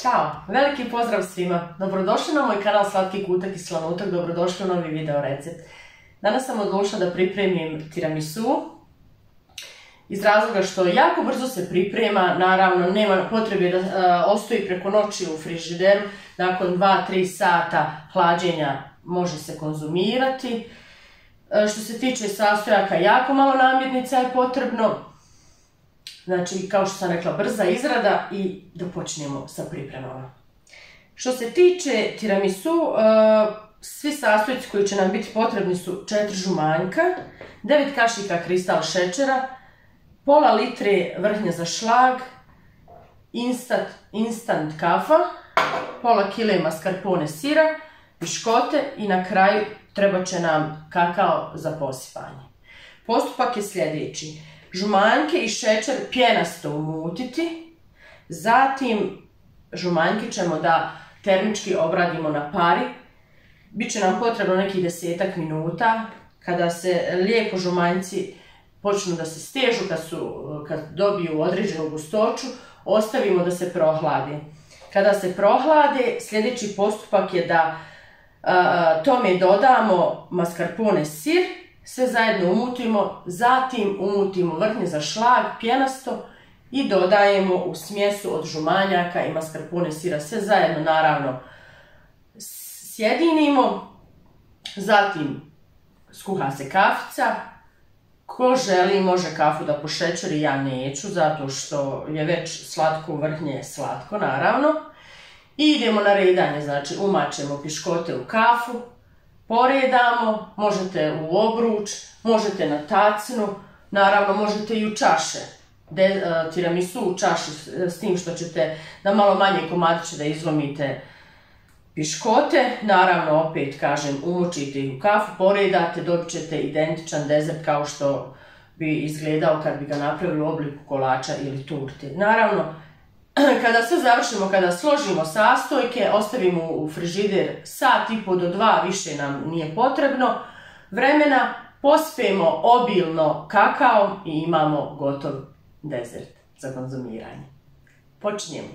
Ćao, veliki pozdrav svima. Dobrodošli na moj kanal Slatki kutak i slanutak, dobrodošli u novi video recept. Danas sam odlučila da pripremim tiramisu iz razloga što jako brzo se priprema, naravno nema potrebe da ostoji preko noći u frižideru, nakon 2-3 sata hlađenja može se konzumirati. Što se tiče sastojaka, jako malo namirnica je potrebno. Znači, kao što sam rekla, brza izrada i da počnemo sa pripremama. Što se tiče tiramisu, svi sastojci koji će nam biti potrebni su 4 žumanjka, 9 kašika kristal šećera, pola litre vrhnje za šlag, instant kafa, pola kile mascarpone sira, piškote i na kraju trebat će nam kakao za posipanje. Postupak je sljedeći. Žumanjke i šećer pjenasto umutiti, zatim žumanjke ćemo da termički obradimo na pari. Biće nam potrebno nekih 10 minuta. Kada se lijepo žumanjci počnu da se stežu, kad dobiju određenu gustoću, ostavimo da se prohlade. Kada se prohlade, sljedeći postupak je da tome dodamo mascarpone sir, sve zajedno umutimo, zatim umutimo vrhnje za šlag pjenasto i dodajemo u smjesu od žumanjaka i mascarpone sira, sve zajedno naravno sjedinimo, zatim skuha se kafica. Ko želi može kafu da pošećeri, ja neću zato što je već slatko, vrhnje je slatko naravno. I idemo na redanje, znači umačemo piškote u kafu, poredamo, možete u obruč, možete na tacnu, naravno možete i u čaše, tiramisu u čaši, s tim što ćete na malo manje komadiće da izlomite piškote, naravno opet kažem umočite ih u kafu, poredate, dobit ćete identičan dezert kao što bi izgledao kad bi ga napravili u obliku kolača ili turte. Naravno, kada sve završimo, kada složimo sastojke, ostavimo u frižider sat i po do 2, više nam nije potrebno vremena, pospijemo obilno kakao i imamo gotov dezert za konzumiranje. Počinjemo.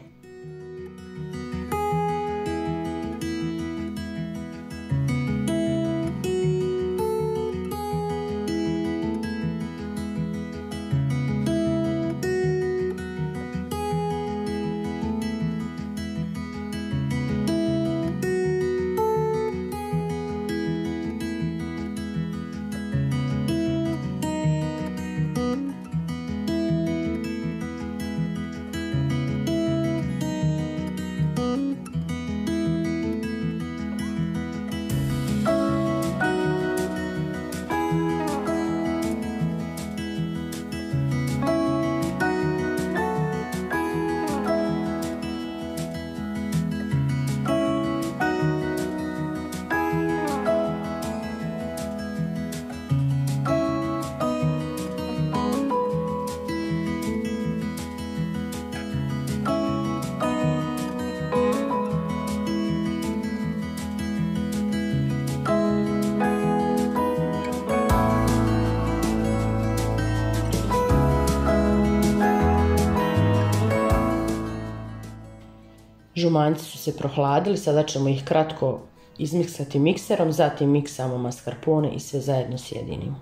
Žumanjci su se prohladili, sada ćemo ih kratko izmiksati mikserom, zatim miksamo mascarpone i sve zajedno sjedinimo.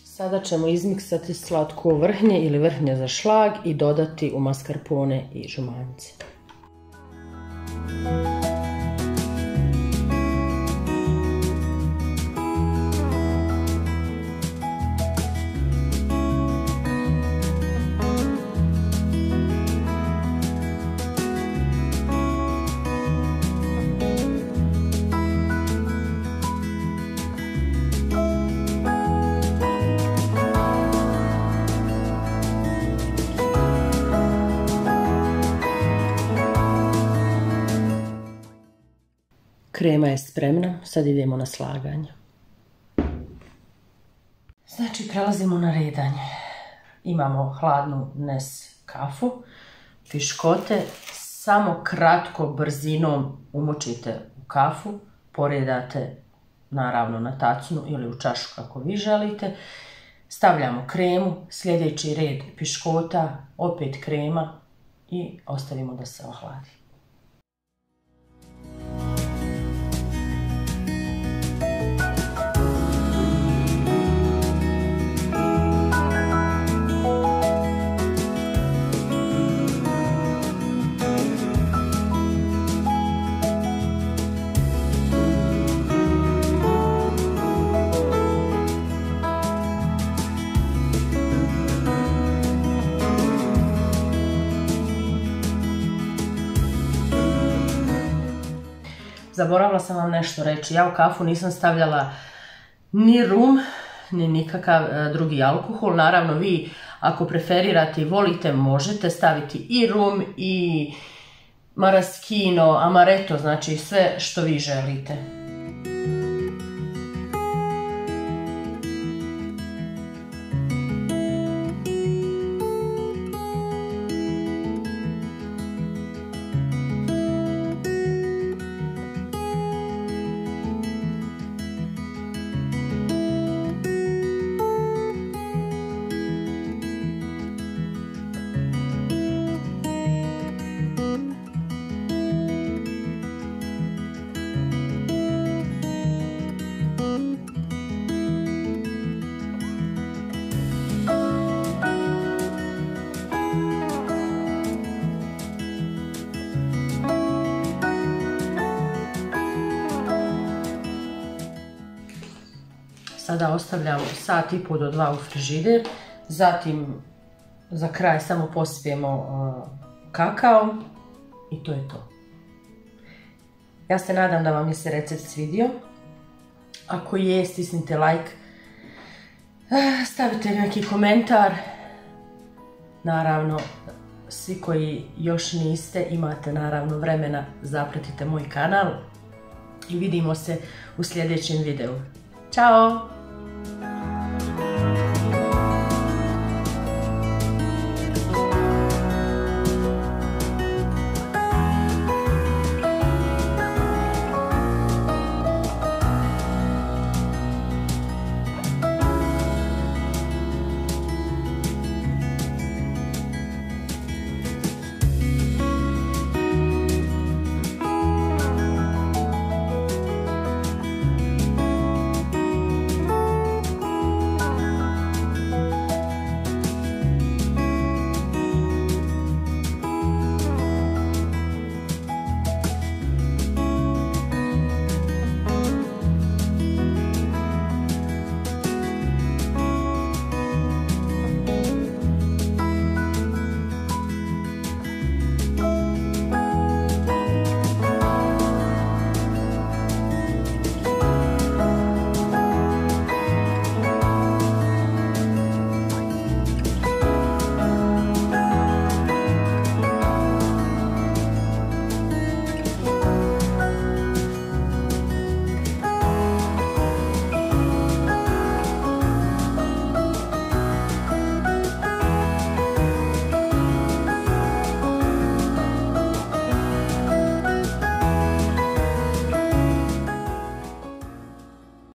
Sada ćemo izmiksati slatko vrhnje ili vrhnje za šlag i dodati u mascarpone i žumanjci. Krema je spremna, sad idemo na slaganje. Znači, prelazimo na redanje. Imamo hladnu Nes kafu, piškote, samo kratko brzinom umočite u kafu, poredate naravno na tacnu ili u čašu kako vi želite. Stavljamo kremu, sljedeći red piškota, opet krema i ostavimo da se ohladi. Zaboravila sam vam nešto reći, ja u kafu nisam stavljala ni rum, ni nikakav drugi alkohol. Naravno vi ako preferirate i volite možete staviti i rum i maraskino, amaretto, znači sve što vi želite. Sada ostavljamo sat i pol do 2 u frižider, zatim za kraj samo posipemo kakao i to je to. Ja se nadam da vam je se recept svidio. Ako je, stisnite like, stavite neki komentar. Naravno, svi koji još niste, imate naravno vremena, zapratite moj kanal i vidimo se u sljedećem videu. Ćao!